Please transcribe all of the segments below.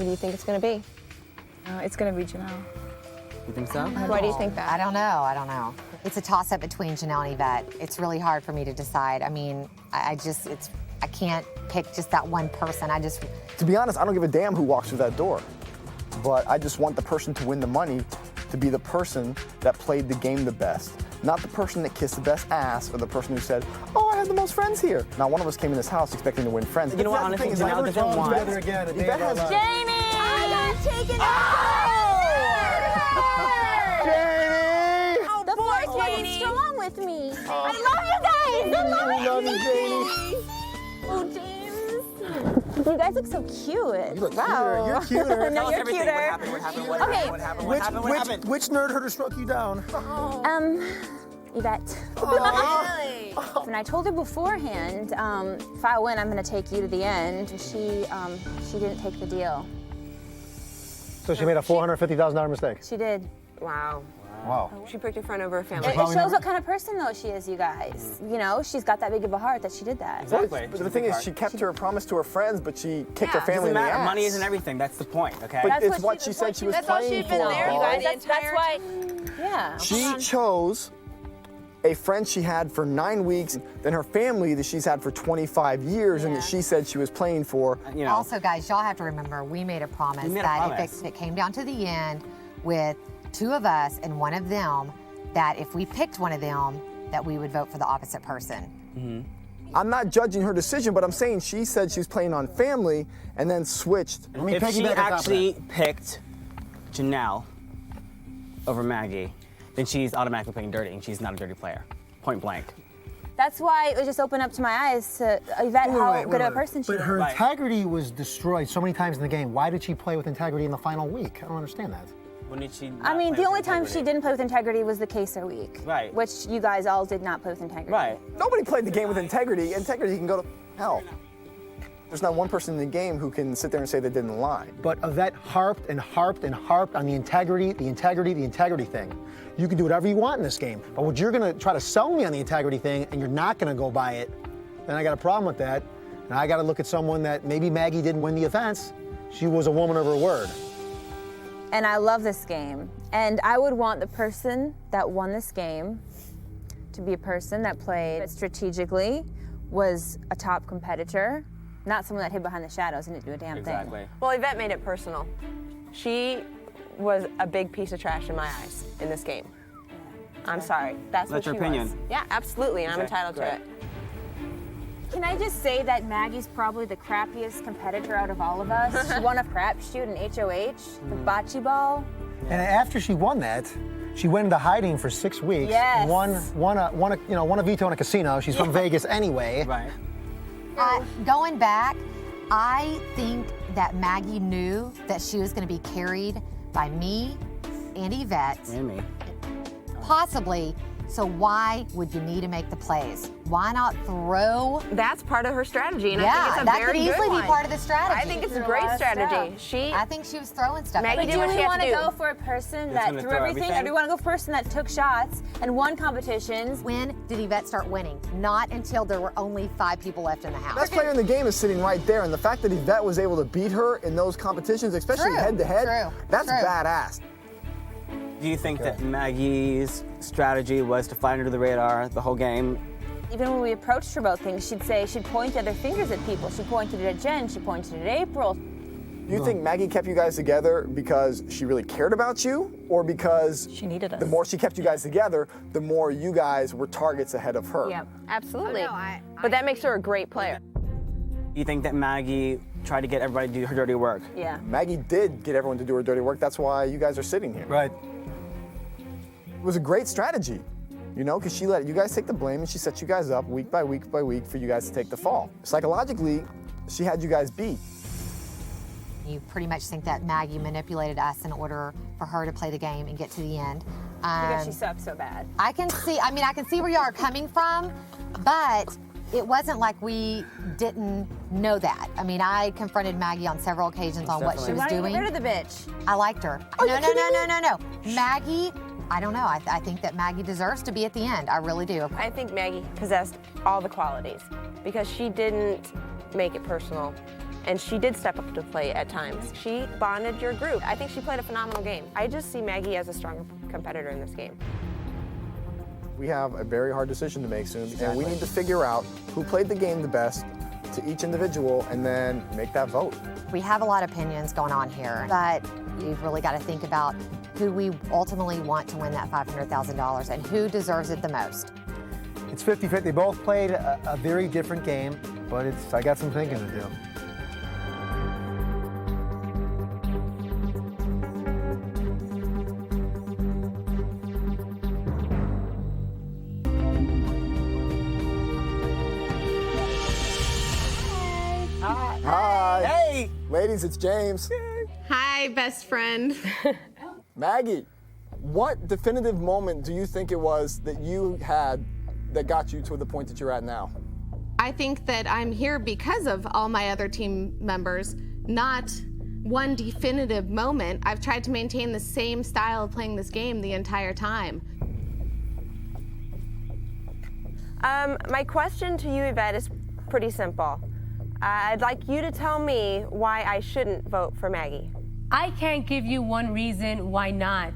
Who do you think it's going to be? It's going to be Janelle. You think so? Why do you think that? I don't know. It's a toss-up between Janelle and Yvette. It's really hard for me to decide. I mean, I can't pick just that one person. To be honest, I don't give a damn who walks through that door. But I just want the person to win the money to be the person that played the game the best. Not the person that kissed the best ass or the person who said, oh, I have the most friends here. Now, one of us came in this house expecting to win friends. You know what, honestly, Janelle doesn't want. Yvette has Jamie! I got taken Jamie! Oh, the fourth one is strong with me. I love you guys! I love you, Jamie. Oh, James. You guys look so cute. You look wow. cuter. You're cuter. No, you're cuter. What happened? Which nerd herder struck you down? Yvette. Really? And I told her beforehand, if I win, I'm going to take you to the end. And she didn't take the deal. So she made a $450,000 mistake. She did. Wow. Wow. She picked a friend over a family. It shows what kind of person, though, she is, you guys. You know, she's got that big of a heart that she did that. Exactly. But the thing is, she kept her promise to her friends, but she kicked her family in the ass. Money isn't everything. That's the point, okay? But it's what she said she was playing for. You guys, That's why, yeah. She chose a friend she had for 9 weeks, then her family that she's had for 25 years, and that she said she was playing for. You know. Also, guys, y'all have to remember, we made a promise that if it came down to the end with two of us and one of them, that if we picked one of them, that we would vote for the opposite person. Mm-hmm. I'm not judging her decision, but I'm saying she said she was playing on family and then switched. If she actually picked Janelle over Maggie, then she's automatically playing dirty, and she's not a dirty player. Point blank. That's why it just opened up to my eyes to Yvette how good of a person she is. But her integrity was destroyed so many times in the game. Why did she play with integrity in the final week? I don't understand that. When did she I mean, the only time she didn't play with integrity was the Queso week. Right. Which you guys all did not play with integrity. Right. Nobody played the game with integrity. Integrity can go to hell. There's not one person in the game who can sit there and say they didn't lie. But Yvette harped and harped and harped on the integrity thing. You can do whatever you want in this game, but when you're gonna try to sell me on the integrity thing and you're not gonna go by it, then I got a problem with that. And I gotta look at someone that maybe Maggie didn't win the offense. She was a woman of her word. And I love this game. And I would want the person that won this game to be a person that played strategically, was a top competitor, not someone that hid behind the shadows and didn't do a damn thing. Well, Yvette made it personal. She was a big piece of trash in my eyes in this game. I'm sorry. That's what she your opinion. was. Yeah, absolutely, and I'm entitled to it. Can I just say that Maggie's probably the crappiest competitor out of all of us? She won a crapshoot in HOH, the bocce ball. And after she won that, she went into hiding for 6 weeks. Yes. Won a veto in a casino. She's from Vegas anyway. Right. Going back, I think that Maggie knew that she was going to be carried by me and Yvette. And me. Possibly. So why would you need to make the plays? Why not throw? That's part of her strategy, and Yeah, I think it's a that very could good easily one. be part of the strategy. I think it's a There's a great lot of strategy. I think she was throwing stuff. Maggie at did me. what Do she we had want to to do. go for a person That's that gonna threw throw everything, everything? or do we want to go for a person that took shots and won competitions? When did Yvette start winning? Not until there were only 5 people left in the house. Best player in the game is sitting right there, and the fact that Yvette was able to beat her in those competitions, especially head-to-head, that's badass. Do you think that Maggie's strategy was to fly under the radar the whole game? Even when we approached her about things, she'd point other fingers at people. She pointed at Jen, she pointed at April. Do you think Maggie kept you guys together because she really cared about you, or because She needed us. the more she kept you guys together, the more you guys were targets ahead of her? Yep, absolutely. But that makes her a great player. Do you think that Maggie tried to get everybody to do her dirty work? Yeah. Maggie did get everyone to do her dirty work. That's why you guys are sitting here. Right. It was a great strategy, you know, because she let you guys take the blame and she set you guys up week by week by week for you guys to take the fall. Psychologically, she had you guys beat. You pretty much think that Maggie manipulated us in order for her to play the game and get to the end. Because she sucked so bad. I can see where you are coming from, but it wasn't like we didn't know that. I mean, I confronted Maggie on several occasions on what she was Why don't you doing. get rid of the bitch? I liked her. No. Maggie, I don't know. I think that Maggie deserves to be at the end. I really do. I think Maggie possessed all the qualities because she didn't make it personal And she did step up to the plate at times. She bonded your group. I think she played a phenomenal game. I just see Maggie as a stronger competitor in this game. We have a very hard decision to make soon, and we need to figure out who played the game the best to each individual and then make that vote. We have a lot of opinions going on here, but you've really got to think about who we ultimately want to win that $500,000 and who deserves it the most. It's 50-50. They both played a very different game, but I got some thinking to do. Hi. Hey! Ladies, it's James. Hi, best friend. Maggie, what definitive moment do you think it was that you had that got you to the point that you're at now? I think that I'm here because of all my other team members, not one definitive moment. I've tried to maintain the same style of playing this game the entire time. My question to you, Yvette, is pretty simple. I'd like you to tell me why I shouldn't vote for Maggie. I can't give you one reason why not.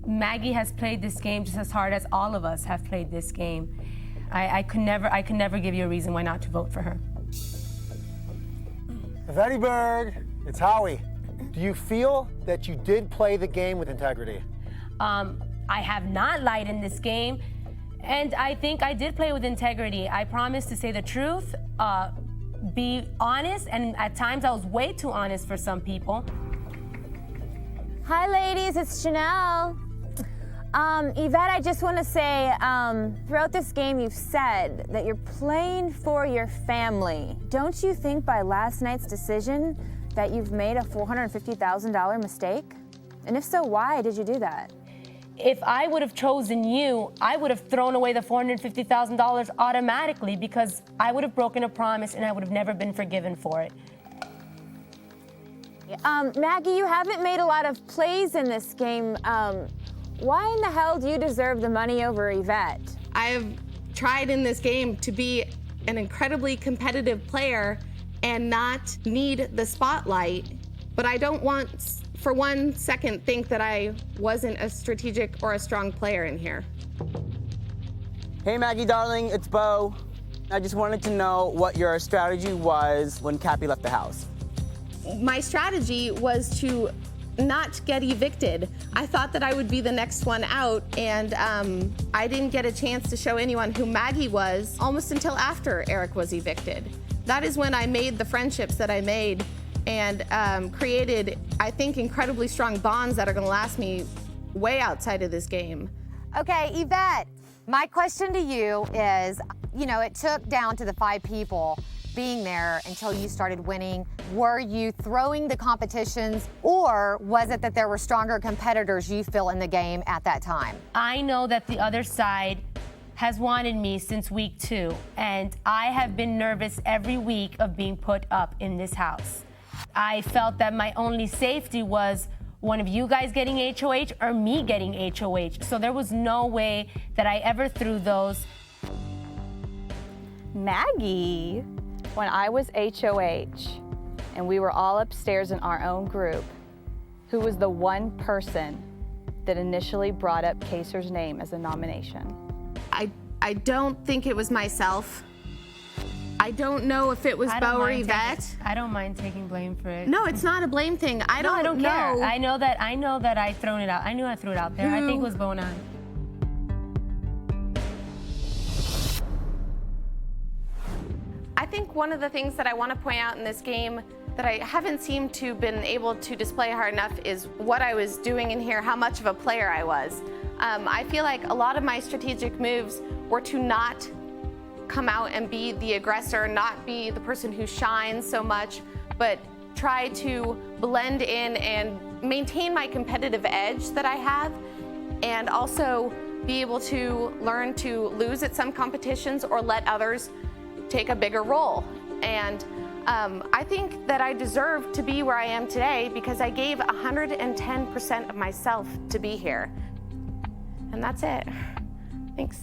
Maggie has played this game just as hard as all of us have played this game. I could never give you a reason why not to vote for her. Yvette Berg, it's Howie. Do you feel that you did play the game with integrity? I have not lied in this game, and I think I did play with integrity. I promised to say the truth, be honest, and at times I was way too honest for some people. Hi, ladies, it's Janelle. Yvette, I just want to say, throughout this game, you've said that you're playing for your family. Don't you think by last night's decision that you've made a $450,000 mistake? And if so, why did you do that? If I would have chosen you, I would have thrown away the $450,000 automatically because I would have broken a promise and I would have never been forgiven for it. Maggie, you haven't made a lot of plays in this game. Why in the hell do you deserve the money over Yvette? I have tried in this game to be an incredibly competitive player and not need the spotlight, but I don't want for 1 second think that I wasn't a strategic or a strong player in here. Hey Maggie, darling, it's Bo. I just wanted to know what your strategy was when Cappy left the house. My strategy was to not get evicted. I thought that I would be the next one out, and I didn't get a chance to show anyone who Maggie was almost until after Eric was evicted. That is when I made the friendships that I made and created, I think, incredibly strong bonds that are gonna last me way outside of this game. Okay, Yvette, my question to you is, it took down to the 5 people being there until you started winning. Were you throwing the competitions, or was it that there were stronger competitors you feel in the game at that time? I know that the other side has wanted me since week 2, and I have been nervous every week of being put up in this house. I felt that my only safety was one of you guys getting HOH or me getting HOH. So there was no way that I ever threw those. Maggie, when I was HOH and we were all upstairs in our own group, who was the one person that initially brought up Kaser's name as a nomination? I don't think it was myself. I don't know if it was Bo or Yvette. I don't mind taking blame for it. No, it's not a blame thing. I don't know. Care. I know that I thrown it out. I knew I threw it out there. I think it was Bo and I. I think one of the things that I want to point out in this game that I haven't seemed to been able to display hard enough is what I was doing in here, how much of a player I was. I feel like a lot of my strategic moves were to not come out and be the aggressor, not be the person who shines so much, but try to blend in and maintain my competitive edge that I have, and also be able to learn to lose at some competitions or let others take a bigger role. And I think that I deserve to be where I am today because I gave 110% of myself to be here. And that's it. Thanks.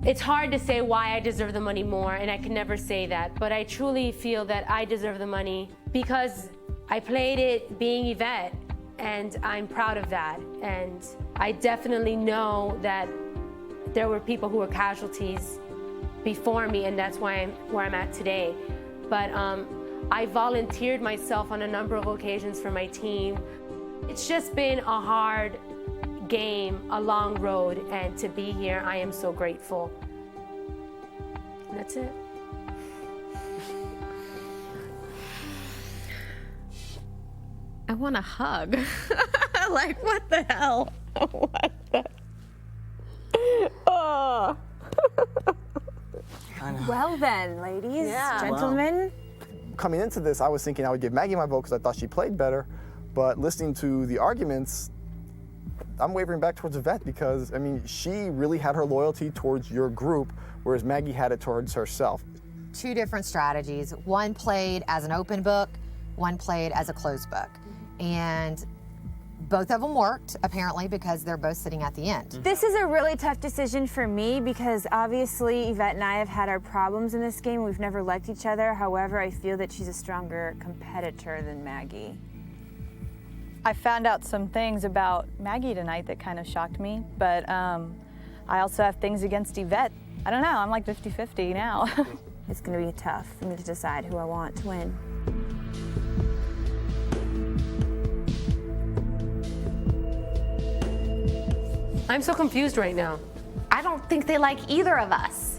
It's hard to say why I deserve the money more, and I can never say that, but I truly feel that I deserve the money because I played it being Yvette, and I'm proud of that. And I definitely know that there were people who were casualties before me, and that's why I'm where I'm at today. But I volunteered myself on a number of occasions for my team. It's just been a hard game, a long road, and to be here, I am so grateful. And that's it. I want a hug. Like, what the hell? What the? Oh. Well then, ladies, Yeah. gentlemen. Coming into this, I was thinking I would give Maggie my vote because I thought she played better. But listening to the arguments, I'm wavering back towards Yvette because, I mean, she really had her loyalty towards your group, whereas Maggie had it towards herself. Two different strategies. One played as an open book, one played as a closed book. And both of them worked, apparently, because they're both sitting at the end. This is a really tough decision for me because obviously Yvette and I have had our problems in this game. We've never liked each other. However, I feel that she's a stronger competitor than Maggie. I found out some things about Maggie tonight that kind of shocked me, but I also have things against Yvette. I don't know, I'm like 50-50 now. It's gonna be tough for me to decide who I want to win. I'm so confused right now. I don't think they like either of us.